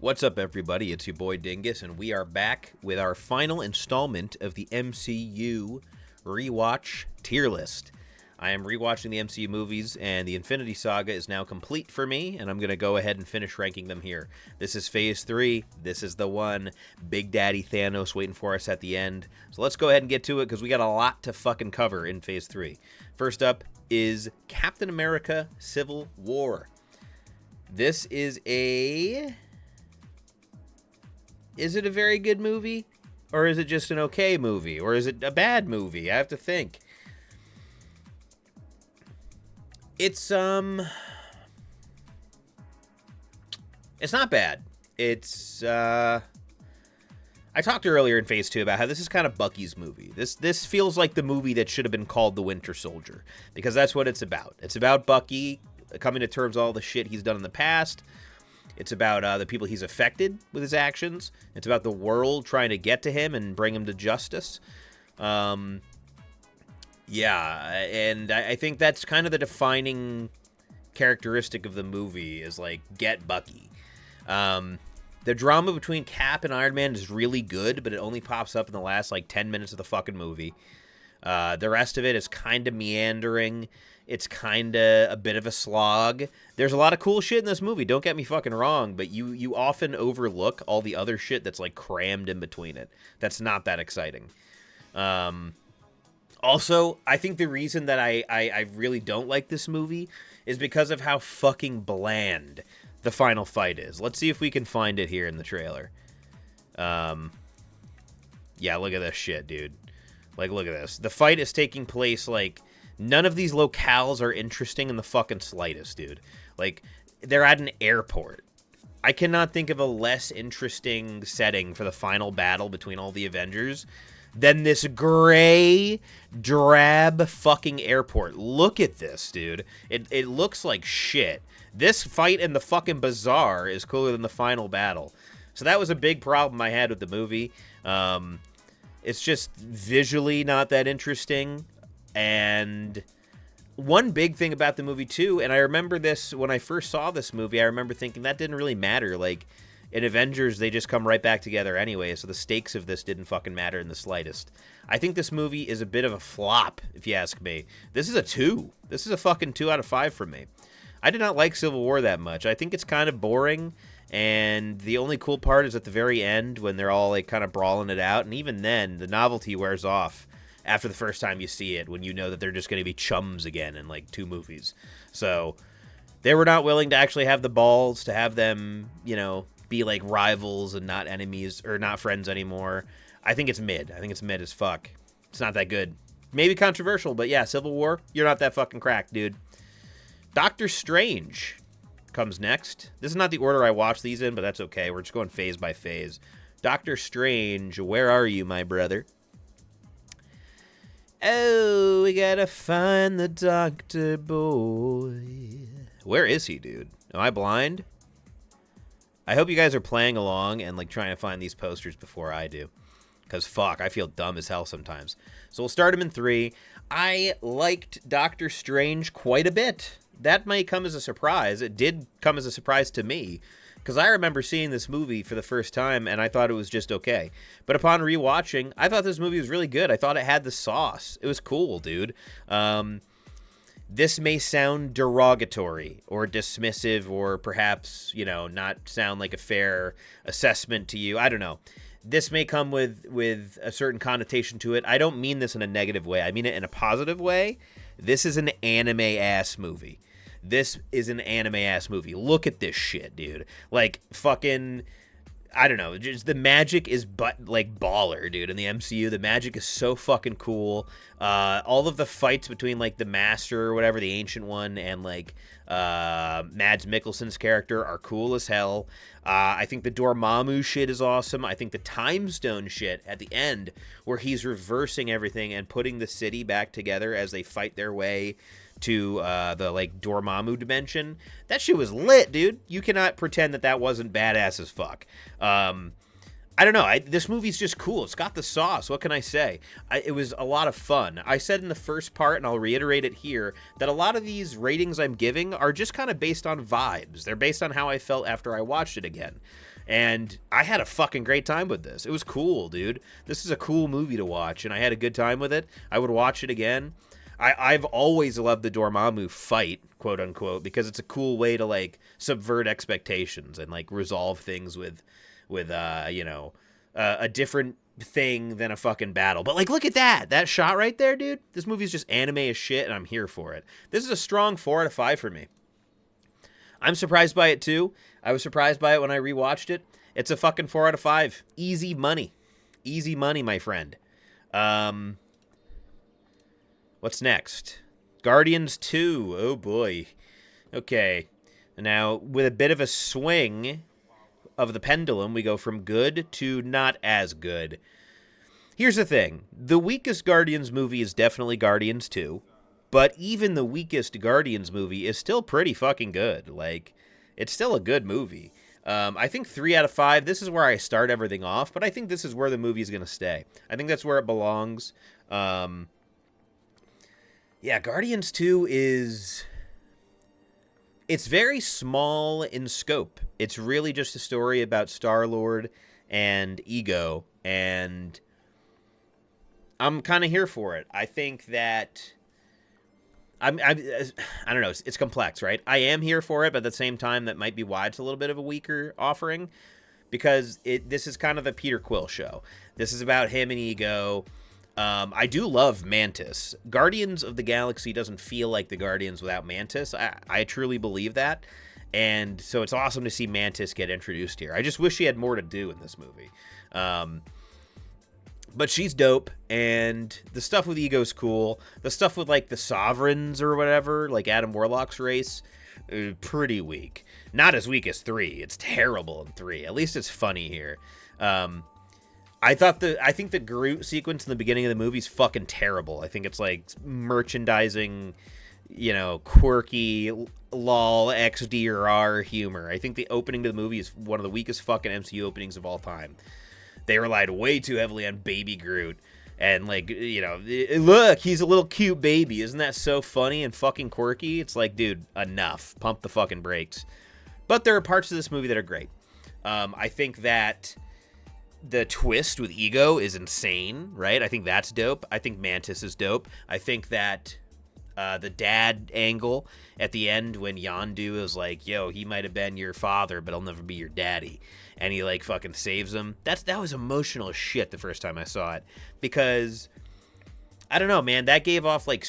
What's up, everybody? It's your boy Dingus, and we are back with our final installment of the MCU rewatch tier list. I am rewatching the MCU movies, and the Infinity Saga is now complete for me, and I'm going to go ahead and finish ranking them here. This is Phase 3. This is the one. Big Daddy Thanos waiting for us at the end. So let's go ahead and get to it, because we got a lot to fucking cover in Phase 3. First up is Captain America Civil War. This is a... Is it a very good movie? Or is it just an okay movie? Or is it a bad movie? I have to think. It's not bad. I talked earlier in Phase 2 about how this is kind of Bucky's movie. This feels like the movie that should have been called The Winter Soldier, because that's what it's about. It's about Bucky coming to terms with all the shit he's done in the past. It's about the people he's affected with his actions. It's about the world trying to get to him and bring him to justice. Yeah, and I think that's kind of the defining characteristic of the movie is, like, get Bucky. The drama between Cap and Iron Man is really good, but it only pops up in the last, 10 minutes of the fucking movie. The rest of it is kind of meandering. It's kind of a bit of a slog. There's a lot of cool shit in this movie, don't get me fucking wrong, but you often overlook all the other shit that's, crammed in between it. That's not that exciting. Also, I think the reason that I really don't like this movie is because of how fucking bland the final fight is. Let's see if we can find it here in the trailer. Yeah, look at this shit, dude. Look at this. The fight is taking place, none of these locales are interesting in the fucking slightest, dude. They're at an airport. I cannot think of a less interesting setting for the final battle between all the Avengers than this gray, drab fucking airport. Look at this, dude. It looks like shit. This fight in the fucking bazaar is cooler than the final battle. So that was a big problem I had with the movie. It's just visually not that interesting. And one big thing about the movie, too, and I remember this when I first saw this movie, I remember thinking that didn't really matter. In Avengers, they just come right back together anyway, so the stakes of this didn't fucking matter in the slightest. I think this movie is a bit of a flop, if you ask me. This is a 2. This is a fucking 2 out of 5 for me. I did not like Civil War that much. I think it's kind of boring, and the only cool part is at the very end when they're all, kind of brawling it out, and even then, the novelty wears off after the first time you see it, when you know that they're just going to be chums again in, 2 movies. So, they were not willing to actually have the balls to have them, be rivals and not enemies, or not friends anymore. I think it's mid. I think it's mid as fuck. It's not that good. Maybe controversial, but yeah, Civil War, you're not that fucking cracked, dude. Doctor Strange comes next. This is not the order I watched these in, but that's okay. We're just going phase by phase. Doctor Strange, where are you, my brother? Oh, we gotta find the doctor boy. Where is he, dude? Am I blind? I hope you guys are playing along and, trying to find these posters before I do. Because, fuck, I feel dumb as hell sometimes. So we'll start him in 3. I liked Doctor Strange quite a bit. That might come as a surprise. It did come as a surprise to me. Because I remember seeing this movie for the first time, and I thought it was just okay. But upon rewatching, I thought this movie was really good. I thought it had the sauce. It was cool, dude. This may sound derogatory or dismissive or perhaps, not sound like a fair assessment to you. I don't know. This may come with a certain connotation to it. I don't mean this in a negative way. I mean it in a positive way. This is an anime-ass movie. This is an anime-ass movie. Look at this shit, dude. Fucking... I don't know, just the magic is baller, dude. In the MCU, the magic is so fucking cool. All of the fights between the Master or whatever, the Ancient One, and Mads Mikkelsen's character are cool as hell. I think the Dormammu shit is awesome. I think the Time Stone shit at the end, where he's reversing everything and putting the city back together as they fight their way to the Dormammu dimension. That shit was lit, dude. You cannot pretend that wasn't badass as fuck. I don't know. This movie's just cool. It's got the sauce. What can I say? It was a lot of fun. I said in the first part, and I'll reiterate it here, that a lot of these ratings I'm giving are just kind of based on vibes. They're based on how I felt after I watched it again. And I had a fucking great time with this. It was cool, dude. This is a cool movie to watch, and I had a good time with it. I would watch it again. I've always loved the Dormammu fight, quote unquote, because it's a cool way to like subvert expectations and like resolve things with a different thing than a fucking battle. But like, look at that shot right there, dude. This movie's just anime as shit, and I'm here for it. This is a strong 4 out of 5 for me. I'm surprised by it too. I was surprised by it when I rewatched it. It's a fucking 4 out of 5. Easy money, my friend. What's next? Guardians 2. Oh boy. Okay. Now, with a bit of a swing of the pendulum, we go from good to not as good. Here's the thing. The weakest Guardians movie is definitely Guardians 2. But even the weakest Guardians movie is still pretty fucking good. Like, it's still a good movie. I think 3 out of 5, this is where I start everything off, but I think this is where the movie's going to stay. I think that's where it belongs. Yeah, Guardians 2 is... It's very small in scope. It's really just a story about Star-Lord and Ego, and I'm kind of here for it. I think that... I don't know. It's complex, right? I am here for it, but at the same time, that might be why it's a little bit of a weaker offering, because this is kind of a Peter Quill show. This is about him and Ego. I do love Mantis. Guardians of the Galaxy doesn't feel like the Guardians without Mantis. I truly believe that. And so it's awesome to see Mantis get introduced here. I just wish she had more to do in this movie. But she's dope, and the stuff with Ego's cool. The stuff with, like, the Sovereigns or whatever, like Adam Warlock's race, pretty weak. Not as weak as 3. It's terrible in 3. At least it's funny here. I think the Groot sequence in the beginning of the movie is fucking terrible. I think it's like merchandising, quirky lol XD or R humor. I think the opening to the movie is one of the weakest fucking MCU openings of all time. They relied way too heavily on Baby Groot. And like, look, he's a little cute baby. Isn't that so funny and fucking quirky? It's like, dude, enough. Pump the fucking brakes. But there are parts of this movie that are great. I think that the twist with Ego is insane, right? I think that's dope. I think Mantis is dope. I think that the dad angle at the end when Yondu is like, yo, he might have been your father, but he'll never be your daddy. And he like fucking saves him. That was emotional as shit the first time I saw it. Because, I don't know, man, that gave off like,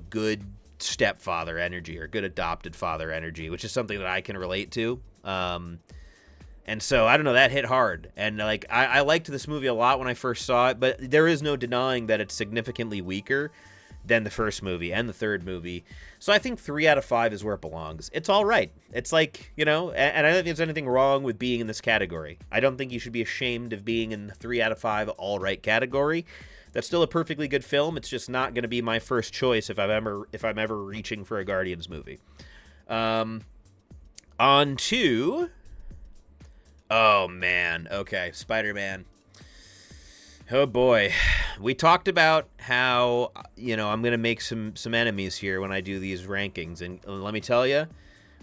good stepfather energy or good adopted father energy, which is something that I can relate to. And so, I don't know, that hit hard. And, like, I liked this movie a lot when I first saw it, but there is no denying that it's significantly weaker than the first movie and the third movie. So I think 3 out of 5 is where it belongs. It's all right. It's like, and I don't think there's anything wrong with being in this category. I don't think you should be ashamed of being in the 3 out of 5 all right category. That's still a perfectly good film. It's just not going to be my first choice if I'm ever reaching for a Guardians movie. On to... Oh, man. Okay, Spider-Man. Oh, boy. We talked about how, I'm going to make some enemies here when I do these rankings. And let me tell you,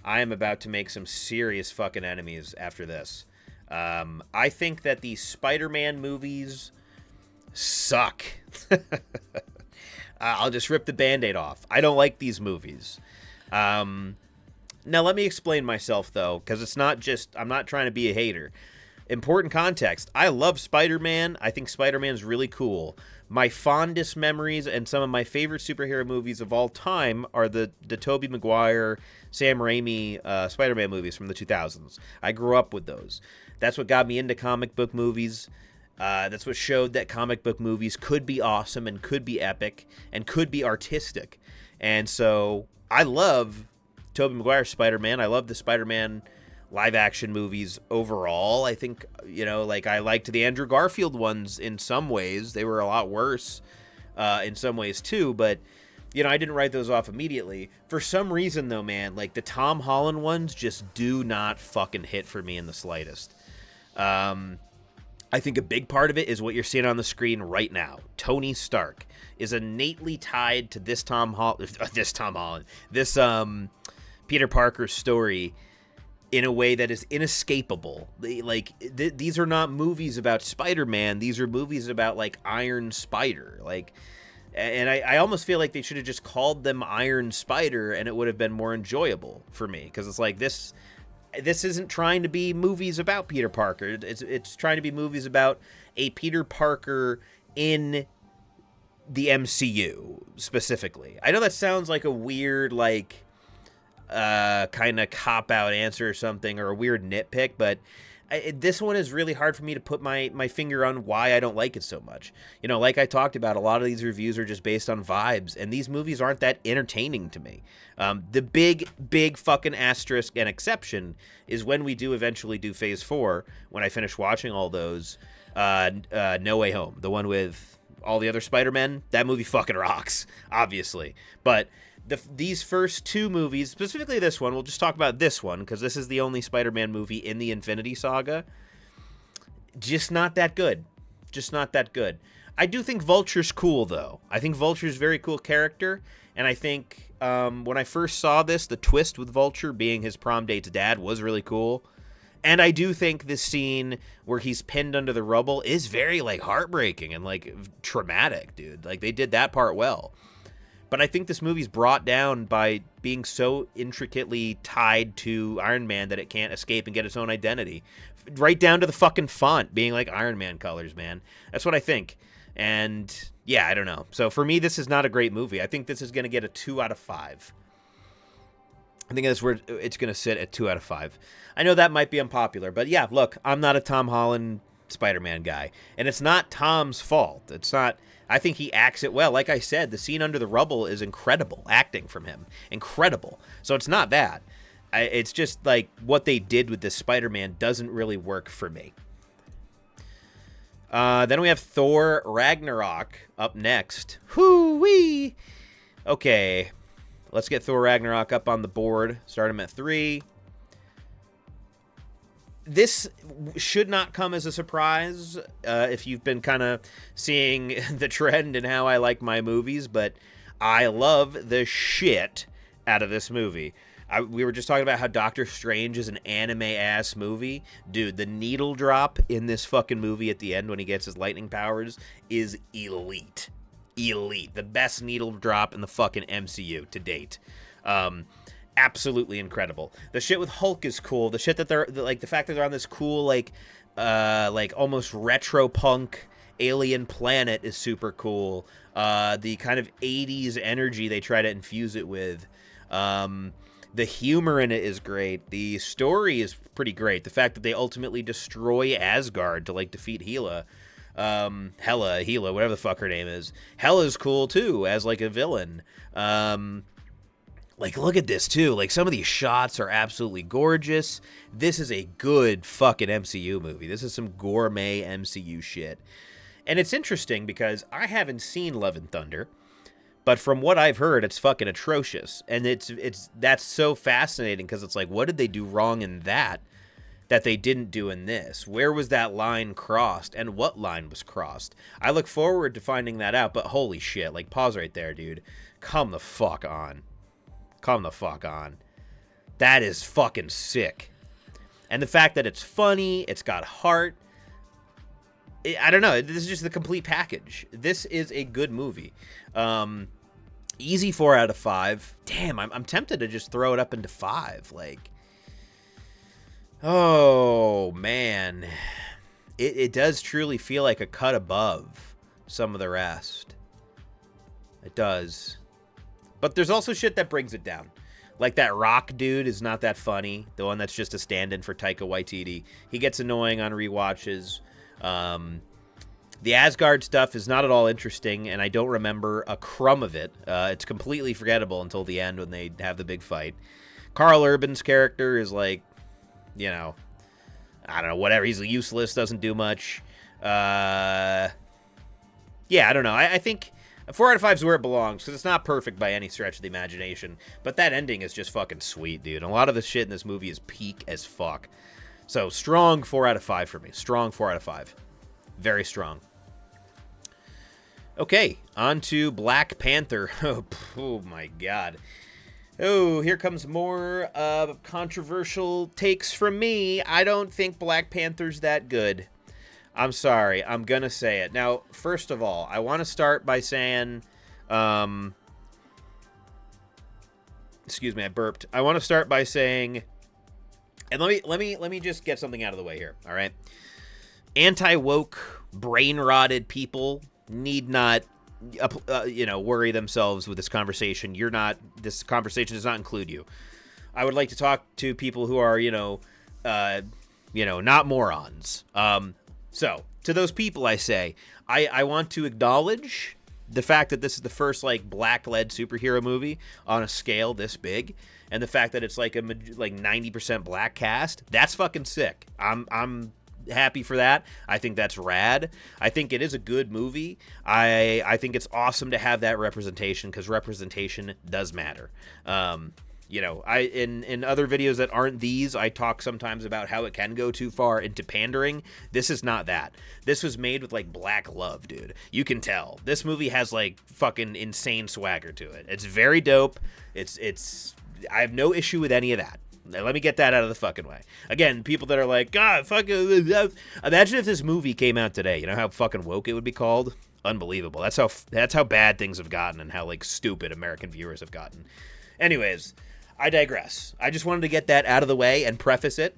I am about to make some serious fucking enemies after this. I think that the Spider-Man movies suck. I'll just rip the Band-Aid off. I don't like these movies. Now, let me explain myself, though, because it's not just... I'm not trying to be a hater. Important context. I love Spider-Man. I think Spider-Man's really cool. My fondest memories and some of my favorite superhero movies of all time are the Tobey Maguire, Sam Raimi Spider-Man movies from the 2000s. I grew up with those. That's what got me into comic book movies. That's what showed that comic book movies could be awesome and could be epic and could be artistic. And so I love Tobey Maguire's Spider-Man. I love the Spider-Man live-action movies overall. I think, I liked the Andrew Garfield ones in some ways. They were a lot worse in some ways too, but, I didn't write those off immediately. For some reason, though, man, like, the Tom Holland ones just do not fucking hit for me in the slightest. I think a big part of it is what you're seeing on the screen right now. Tony Stark is innately tied to this Peter Parker story in a way that is inescapable. These are not movies about Spider-Man. These are movies about, like, Iron Spider. Like, and I almost feel like they should have just called them Iron Spider, and it would have been more enjoyable for me. Because it's like, this isn't trying to be movies about Peter Parker. It's trying to be movies about a Peter Parker in the MCU, specifically. I know that sounds like a weird, like, kind of cop-out answer or something, or a weird nitpick, but this one is really hard for me to put my finger on why I don't like it so much. You know, like I talked about, a lot of these reviews are just based on vibes, and these movies aren't that entertaining to me. The big fucking asterisk and exception is when we do eventually do Phase 4, when I finish watching all those, No Way Home, the one with all the other Spider-Men. That movie fucking rocks, obviously. But these first two movies, specifically this one, we'll just talk about this one because this is the only Spider-Man movie in the Infinity Saga. Just not that good. Just not that good. I do think Vulture's cool, though. I think Vulture's a very cool character, and I think when I first saw this, the twist with Vulture being his prom date's dad was really cool. And I do think this scene where he's pinned under the rubble is very, like, heartbreaking and, like, traumatic, dude. Like, they did that part well. But I think this movie's brought down by being so intricately tied to Iron Man that it can't escape and get its own identity. Right down to the fucking font being like Iron Man colors, man. That's what I think. And, yeah, I don't know. So for me, this is not a great movie. I think this is going to get a 2 out of 5. I think that's where it's going to sit at 2 out of 5. I know that might be unpopular, but yeah, look, I'm not a Tom Holland Spider-Man guy. And it's not Tom's fault. It's not... I think he acts it well. Like I said, the scene under the rubble is incredible acting from him. Incredible. So it's not that. It's just like what they did with this Spider-Man doesn't really work for me. Then we have Thor Ragnarok up next. Whoo-wee! Okay, let's get Thor Ragnarok up on the board. Start him at 3. This should not come as a surprise if you've been kind of seeing the trend in how I like my movies, but I love the shit out of this movie. We were just talking about how Doctor Strange is an anime-ass movie. Dude, the needle drop in this fucking movie at the end when he gets his lightning powers is elite. Elite. The best needle drop in the fucking MCU to date. Absolutely incredible. The shit with Hulk is cool. The shit that they're like, the fact that they're on this cool like almost retro punk alien planet is super cool. The kind of 80s energy they try to infuse it with. The humor in it is great. The story is pretty great. The fact that they ultimately destroy Asgard to like defeat Hela, Hela, whatever the fuck her name is. Hela's cool too as like a villain. Like, look at this, too. Like, some of these shots are absolutely gorgeous. This is a good fucking MCU movie. This is some gourmet MCU shit. And it's interesting because I haven't seen Love and Thunder, but from what I've heard, it's fucking atrocious. And that's so fascinating because it's like, what did they do wrong in that they didn't do in this? Where was that line crossed, and what line was crossed? I look forward to finding that out, but holy shit. Like, pause right there, dude. Come the fuck on. Come the fuck on. That is fucking sick. And the fact that it's funny, it's got heart. I don't know. This is just the complete package. This is a good movie. Easy 4 out of 5. Damn, I'm tempted to just throw it up into 5. Like, oh, man. It does truly feel like a cut above some of the rest. It does. But there's also shit that brings it down. Like that rock dude is not that funny. The one that's just a stand-in for Taika Waititi. He gets annoying on rewatches. The Asgard stuff is not at all interesting, and I don't remember a crumb of it. It's completely forgettable until the end when they have the big fight. Karl Urban's character is like, you know, I don't know, whatever. He's useless, doesn't do much. Yeah, I don't know. I think 4 out of 5 is where it belongs, because it's not perfect by any stretch of the imagination. But that ending is just fucking sweet, dude. And a lot of the shit in this movie is peak as fuck. So, strong 4 out of 5 for me. Strong 4 out of 5. Very strong. Okay, on to Black Panther. Oh my god. Oh, here comes more controversial takes from me. I don't think Black Panther's that good. I'm sorry. I'm going to say it. Now, first of all, I want to start by saying... excuse me, I burped. I want to start by saying... And let me just get something out of the way here, all right? Anti-woke, brain-rotted people need not... worry themselves with this conversation. This conversation does not include you. I would like to talk to people who are, not morons. So to those people, I say, I want to acknowledge the fact that this is the first black-led superhero movie on a scale this big, and the fact that it's like 90% black cast. That's fucking sick. I'm happy for that. I think that's rad. I think it is a good movie. I think it's awesome to have that representation, because representation does matter. In other videos that aren't these, I talk sometimes about how it can go too far into pandering. This is not that. This was made with black love, dude. You can tell. This movie has fucking insane swagger to it. It's very dope. I have no issue with any of that. Let me get that out of the fucking way. Again, people that are like, God, fucking... Imagine if this movie came out today. You know how fucking woke it would be called? Unbelievable. That's how bad things have gotten, and how stupid American viewers have gotten. Anyways, I digress. I just wanted to get that out of the way and preface it.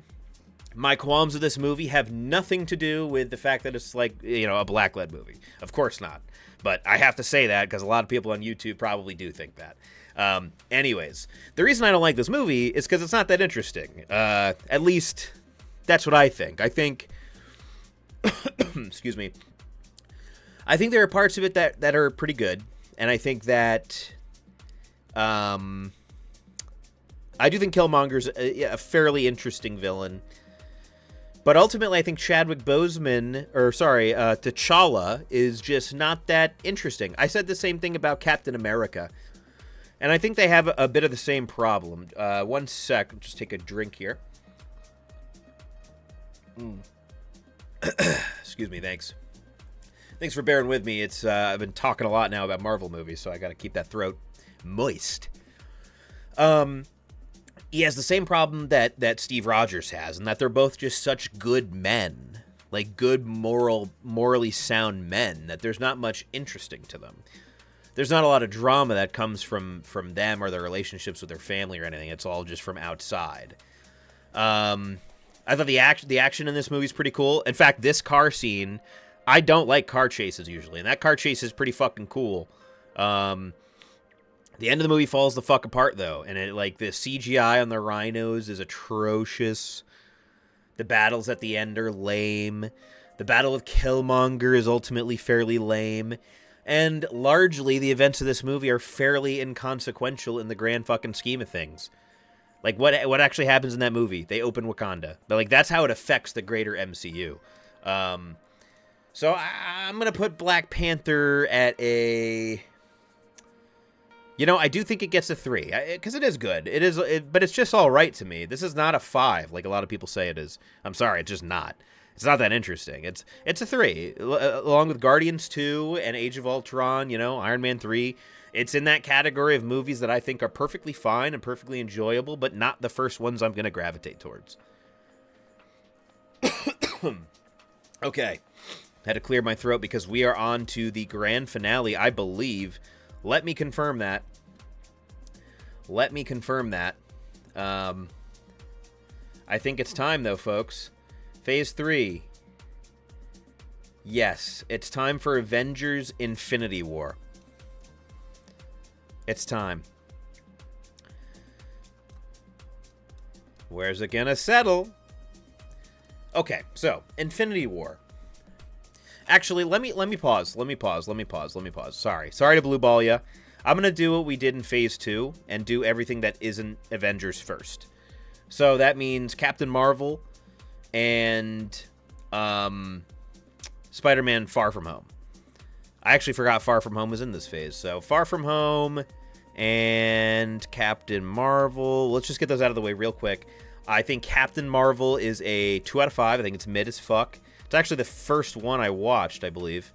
My qualms with this movie have nothing to do with the fact that it's a black-led movie. Of course not. But I have to say that because a lot of people on YouTube probably do think that. Anyways, the reason I don't like this movie is because it's not that interesting. At least, that's what I think. I think... excuse me. I think there are parts of it that are pretty good. And I think that... I do think Killmonger's a fairly interesting villain. But ultimately, I think T'Challa is just not that interesting. I said the same thing about Captain America. And I think they have a bit of the same problem. One sec. I'll just take a drink here. Excuse me, thanks. Thanks for bearing with me. I've been talking a lot now about Marvel movies, so I got to keep that throat moist. He has the same problem that Steve Rogers has, and that they're both just such good men, good morally sound men, that there's not much interesting to them. There's not a lot of drama that comes from them or their relationships with their family or anything. It's all just from outside. I thought the action in this movie is pretty cool. In fact, this car scene, I don't like car chases usually, and that car chase is pretty fucking cool. The end of the movie falls the fuck apart, though, and the CGI on the rhinos is atrocious. The battles at the end are lame. The battle with Killmonger is ultimately fairly lame. And largely, the events of this movie are fairly inconsequential in the grand fucking scheme of things. What actually happens in that movie? They open Wakanda. But, that's how it affects the greater MCU. So I'm going to put Black Panther at a... I do think it gets a 3, because it is good. But it's just all right to me. This is not a 5, like a lot of people say it is. I'm sorry, it's just not. It's not that interesting. It's a 3, along with Guardians 2 and Age of Ultron, Iron Man 3. It's in that category of movies that I think are perfectly fine and perfectly enjoyable, but not the first ones I'm going to gravitate towards. Okay. Had to clear my throat because we are on to the grand finale, I believe. Let me confirm that. I think it's time, though, folks. Phase 3. Yes, it's time for Avengers Infinity War. It's time. Where's it gonna settle? Okay, so, Infinity War. Actually, let me pause. Sorry to blue ball ya. I'm going to do what we did in Phase 2 and do everything that isn't Avengers first. So that means Captain Marvel and Spider-Man Far From Home. I actually forgot Far From Home was in this phase. So Far From Home and Captain Marvel. Let's just get those out of the way real quick. I think Captain Marvel is a 2 out of 5. I think it's mid as fuck. It's actually the first one I watched, I believe.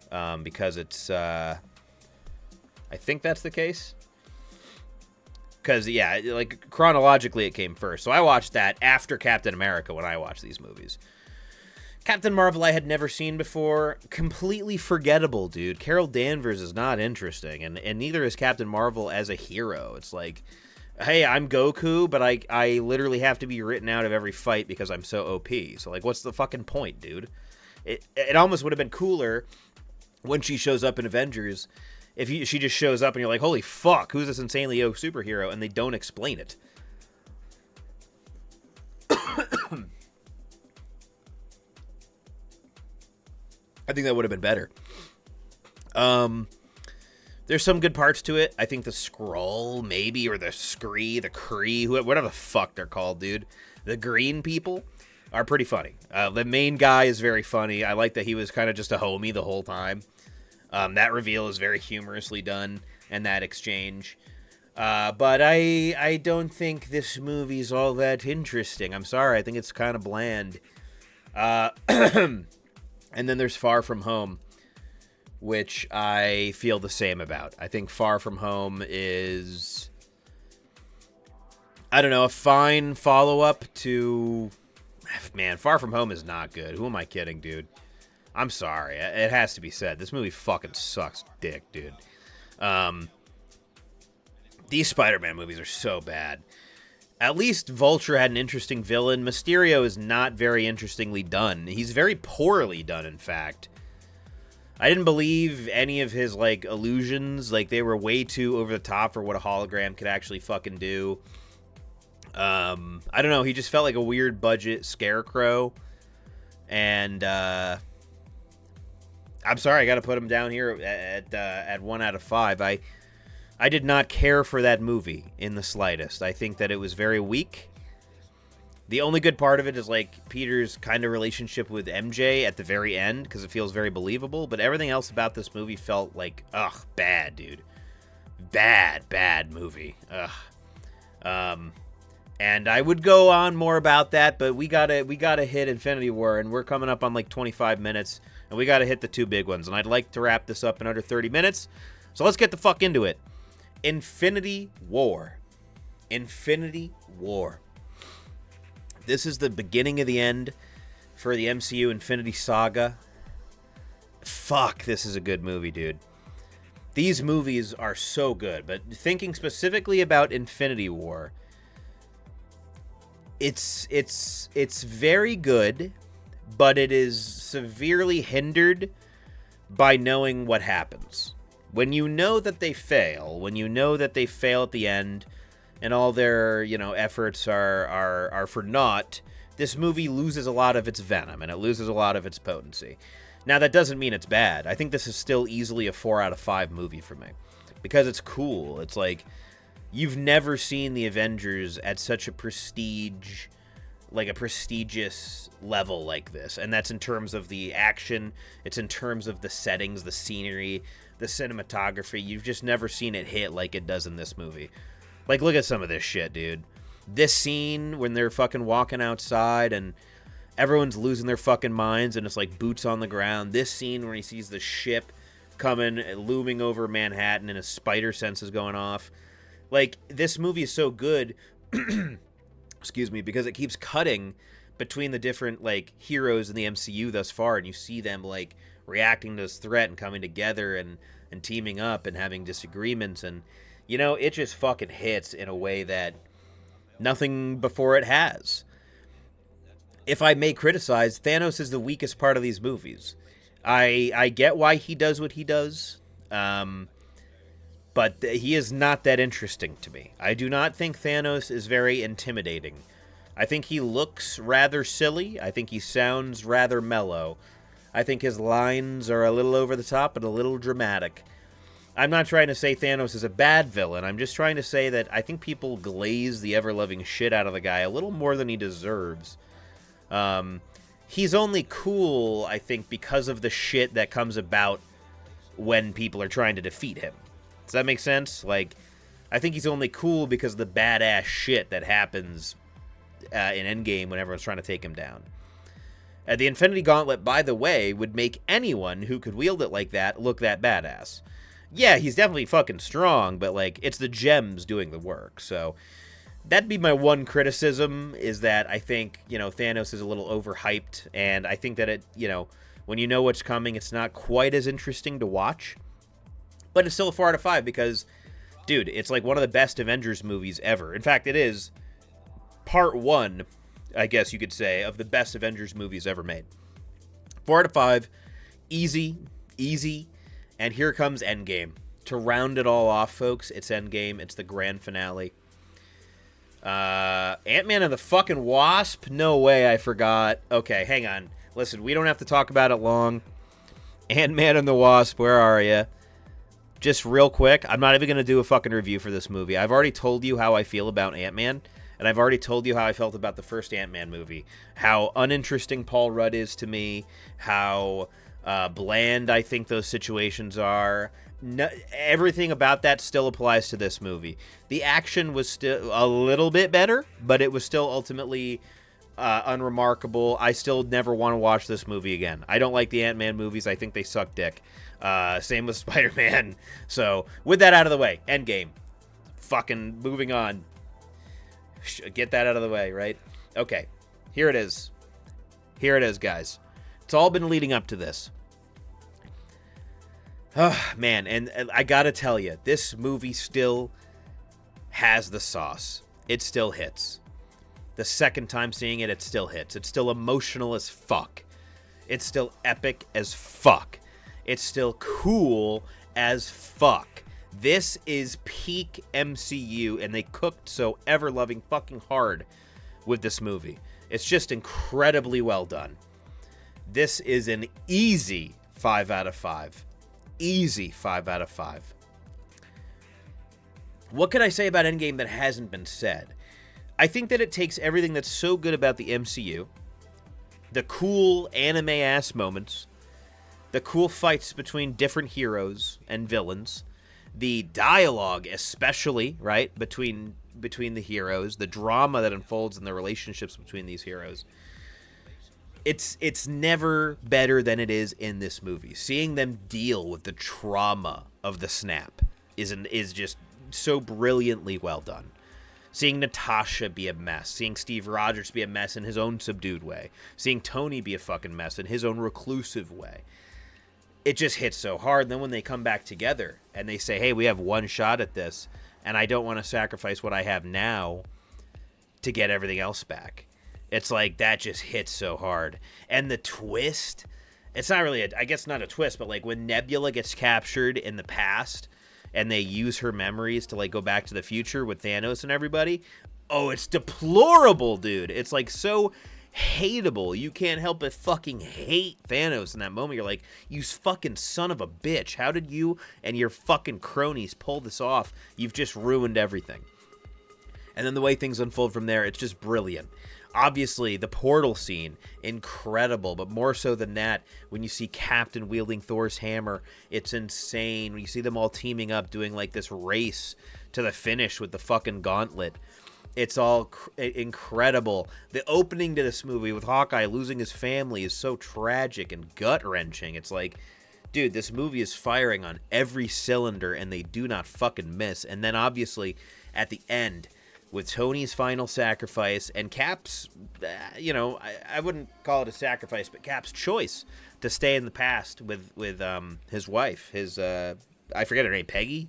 Because it's... I think that's the case. Because, yeah, like, chronologically it came first. So I watched that after Captain America when I watched these movies. Captain Marvel I had never seen before. Completely forgettable, dude. Carol Danvers is not interesting, and neither is Captain Marvel as a hero. It's like, hey, I'm Goku, but I literally have to be written out of every fight because I'm so OP. So, like, what's the fucking point, dude? It almost would have been cooler when she shows up in Avengers if she just shows up and you're like, holy fuck, who's this insanely OP superhero? And they don't explain it. I think that would have been better. There's some good parts to it. I think the Skrull, maybe, or the Scree, the Kree, whatever the fuck they're called, dude. The green people are pretty funny. The main guy is very funny. I like that he was kind of just a homie the whole time. That reveal is very humorously done, and that exchange. But I don't think this movie's all that interesting. I'm sorry. I think it's kind of bland. And then there's Far From Home, which I feel the same about. I think Far From Home is, I don't know, a fine follow-up to... Man, Far From Home is not good. Who am I kidding, dude? I'm sorry. It has to be said. This movie fucking sucks dick, dude. These Spider-Man movies are so bad. At least Vulture had an interesting villain. Mysterio is not very interestingly done. He's very poorly done, in fact. I didn't believe any of his, like, illusions. Like, they were way too over the top for what a hologram could actually fucking do. I don't know. He just felt like a weird budget scarecrow. And, I'm sorry. I got to put him down here at 1 out of 5. I did not care for that movie in the slightest. I think that it was very weak. The only good part of it is, like, Peter's kind of relationship with MJ at the very end, because it feels very believable. But everything else about this movie felt like, ugh, bad, dude. Bad movie. Ugh. And I would go on more about that, but we gotta hit Infinity War, and we're coming up on, like, 25 minutes, and we gotta hit the two big ones. And I'd like to wrap this up in under 30 minutes, so let's get the fuck into it. Infinity War. Infinity War. This is the beginning of the end for the MCU Infinity Saga. Fuck, this is a good movie, dude. These movies are so good, but thinking specifically about Infinity War, it's very good, but it is severely hindered by knowing what happens. When you know that they fail, when you know that they fail at the end, and all their, efforts are for naught, this movie loses a lot of its venom, and it loses a lot of its potency. Now, that doesn't mean it's bad. I think this is still easily a 4 out of 5 movie for me, because it's cool. It's like, you've never seen the Avengers at such a prestigious level like this, and that's in terms of the action, it's in terms of the settings, the scenery, the cinematography. You've just never seen it hit like it does in this movie. Like, look at some of this shit, dude. This scene when they're fucking walking outside and everyone's losing their fucking minds and it's like boots on the ground. This scene where he sees the ship coming, looming over Manhattan and his spider senses going off. Like, this movie is so good, excuse me, because it keeps cutting between the different, like, heroes in the MCU thus far, and you see them, like, reacting to this threat and coming together and teaming up and having disagreements, and, it just fucking hits in a way that nothing before it has. If I may criticize, Thanos is the weakest part of these movies. I get why he does what he does, but he is not that interesting to me. I do not think Thanos is very intimidating. I think he looks rather silly. I think he sounds rather mellow. I think his lines are a little over the top and a little dramatic. I'm not trying to say Thanos is a bad villain. I'm just trying to say that I think people glaze the ever-loving shit out of the guy a little more than he deserves. He's only cool, I think, because of the shit that comes about when people are trying to defeat him. Does that make sense? Like, I think he's only cool because of the badass shit that happens in Endgame when everyone's trying to take him down. The Infinity Gauntlet, by the way, would make anyone who could wield it like that look that badass. Yeah, he's definitely fucking strong, but, like, it's the gems doing the work. So that'd be my one criticism, is that I think, Thanos is a little overhyped, and I think that when you know what's coming, it's not quite as interesting to watch. But it's still a 4 out of 5 because, dude, it's like one of the best Avengers movies ever. In fact, it is part 1, I guess you could say, of the best Avengers movies ever made. 4 out of 5, easy, and here comes Endgame. To round it all off, folks, it's Endgame. It's the grand finale. Ant-Man and the fucking Wasp? No way, I forgot. Okay, hang on. Listen, we don't have to talk about it long. Ant-Man and the Wasp, where are you? Just real quick, I'm not even going to do a fucking review for this movie. I've already told you how I feel about Ant-Man, and I've already told you how I felt about the first Ant-Man movie. How uninteresting Paul Rudd is to me, how bland I think those situations are. No, everything about that still applies to this movie. The action was still a little bit better, but it was still ultimately unremarkable. I still never want to watch this movie again. I don't like the Ant-Man movies. I think they suck dick. Same with Spider-Man. So, with that out of the way, Endgame. Fucking moving on. Get that out of the way, right? Okay, here it is. Here it is, guys. It's all been leading up to this. Oh, man, and I gotta tell you, this movie still has the sauce. It still hits. The second time seeing it, it still hits. It's still emotional as fuck. It's still epic as fuck. It's still cool as fuck. This is peak MCU, and they cooked so ever-loving fucking hard with this movie. It's just incredibly well done. This is an easy 5 out of 5. Easy 5 out of 5. What can I say about Endgame that hasn't been said? I think that it takes everything that's so good about the MCU, the cool anime-ass moments, the cool fights between different heroes and villains, the dialogue especially, right, between the heroes, the drama that unfolds in the relationships between these heroes. It's never better than it is in this movie. Seeing them deal with the trauma of the snap is just so brilliantly well done. Seeing Natasha be a mess, seeing Steve Rogers be a mess in his own subdued way, seeing Tony be a fucking mess in his own reclusive way. It just hits so hard. And then when they come back together and they say, hey, we have one shot at this, and I don't want to sacrifice what I have now to get everything else back. It's like, that just hits so hard. And the twist, it's not really, I guess not a twist, but like when Nebula gets captured in the past and they use her memories to like go back to the future with Thanos and everybody, oh, it's deplorable, dude. It's like so hateable. You can't help but fucking hate Thanos in that moment. You're like, you fucking son of a bitch. How did you and your fucking cronies pull this off? You've just ruined everything. And then the way things unfold from there, it's just brilliant. Obviously, the portal scene, incredible, but more so than that, when you see Captain wielding Thor's hammer, it's insane. When you see them all teaming up, doing like this race to the finish with the fucking gauntlet, it's all incredible. The opening to this movie with Hawkeye losing his family is so tragic and gut-wrenching. It's like, dude, this movie is firing on every cylinder, and they do not fucking miss. And then, obviously, at the end, with Tony's final sacrifice and Cap's, I wouldn't call it a sacrifice, but Cap's choice to stay in the past with his wife, I forget her name, Peggy?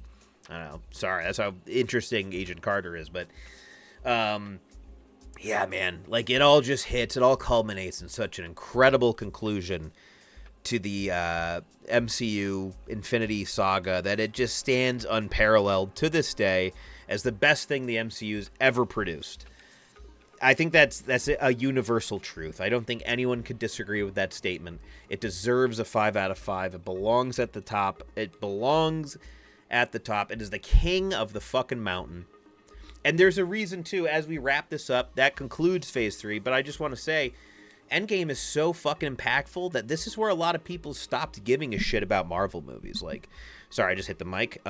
I don't know. Sorry, that's how interesting Agent Carter is, but yeah, man, like it all just hits, it all culminates in such an incredible conclusion to the MCU Infinity Saga that it just stands unparalleled to this day as the best thing the MCU's ever produced. I think that's a universal truth. I don't think anyone could disagree with that statement. It deserves a 5 out of 5. It belongs at the top. It is the king of the fucking mountain. And there's a reason, too, as we wrap this up, that concludes Phase 3, but I just want to say, Endgame is so fucking impactful that this is where a lot of people stopped giving a shit about Marvel movies. Like, sorry, I just hit the mic.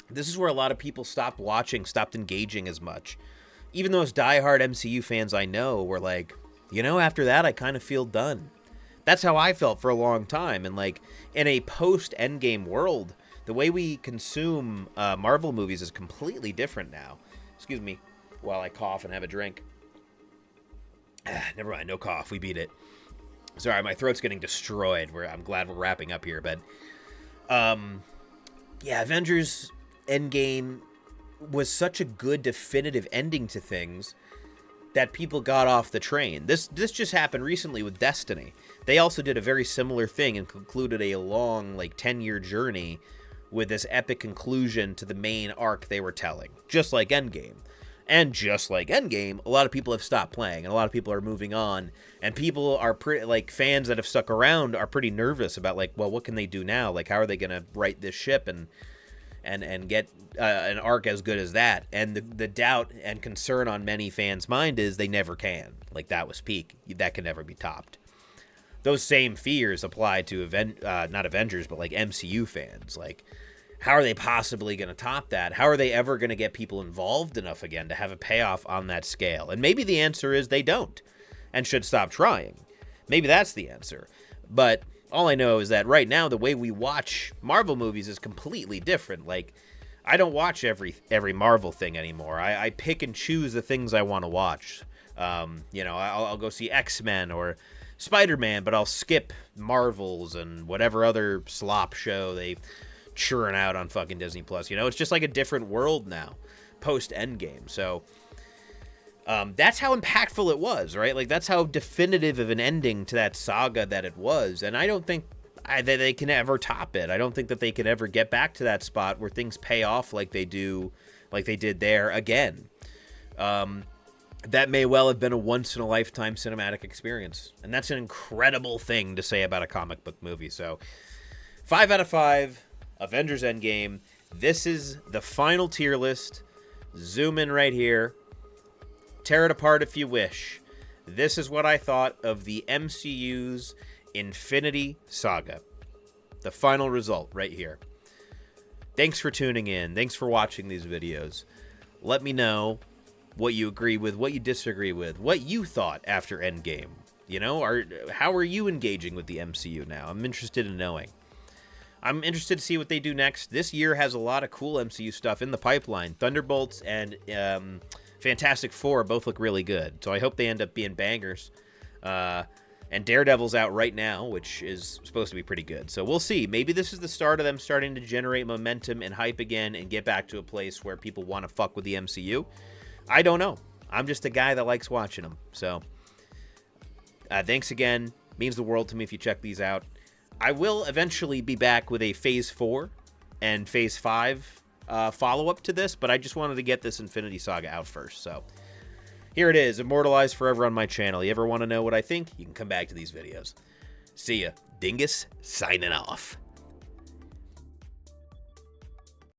This is where a lot of people stopped watching, stopped engaging as much. Even those diehard MCU fans I know were like, after that, I kind of feel done. That's how I felt for a long time. And like, in a post-Endgame world, The way we consume Marvel movies is completely different now. Excuse me while I cough and have a drink. Never mind, no cough. We beat it. Sorry, my throat's getting destroyed. I'm glad we're wrapping up here, but yeah, Avengers Endgame was such a good definitive ending to things that people got off the train. This just happened recently with Destiny. They also did a very similar thing and concluded a long, like, 10-year journey with this epic conclusion to the main arc they were telling, just like Endgame. And just like Endgame, a lot of people have stopped playing, and a lot of people are moving on, and people are fans that have stuck around are pretty nervous about, like, well, what can they do now? Like, how are they going to right this ship and get an arc as good as that? And the doubt and concern on many fans' mind is they never can. Like, that was peak. That can never be topped. Those same fears apply to not Avengers, but like MCU fans. Like, how are they possibly going to top that? How are they ever going to get people involved enough again to have a payoff on that scale? And maybe the answer is they don't and should stop trying. Maybe that's the answer. But all I know is that right now, the way we watch Marvel movies is completely different. Like, I don't watch every Marvel thing anymore. I pick and choose the things I want to watch. I'll go see X-Men or Spider-Man, but I'll skip Marvels and whatever other slop show they churn out on fucking Disney Plus. It's just like a different world now, post-Endgame. So that's how impactful it was, right? Like, that's how definitive of an ending to that saga that it was. And I don't think that they can ever top it. I don't think that they can ever get back to that spot where things pay off like they did there again. That may well have been a once-in-a-lifetime cinematic experience. And that's an incredible thing to say about a comic book movie. So, 5 out of 5, Avengers Endgame. This is the final tier list. Zoom in right here. Tear it apart if you wish. This is what I thought of the MCU's Infinity Saga. The final result right here. Thanks for tuning in. Thanks for watching these videos. Let me know what you agree with, what you disagree with, what you thought after Endgame. How are you engaging with the MCU now? I'm interested in knowing. I'm interested to see what they do next. This year has a lot of cool MCU stuff in the pipeline. Thunderbolts and Fantastic Four both look really good, so I hope they end up being bangers. And Daredevil's out right now, which is supposed to be pretty good. So we'll see. Maybe this is the start of them starting to generate momentum and hype again and get back to a place where people want to fuck with the MCU. I don't know. I'm just a guy that likes watching them. So thanks again. Means the world to me if you check these out. I will eventually be back with a Phase 4 and Phase 5 follow-up to this, but I just wanted to get this Infinity Saga out first. So here it is, immortalized forever on my channel. You ever want to know what I think? You can come back to these videos. See ya. Dingus signing off.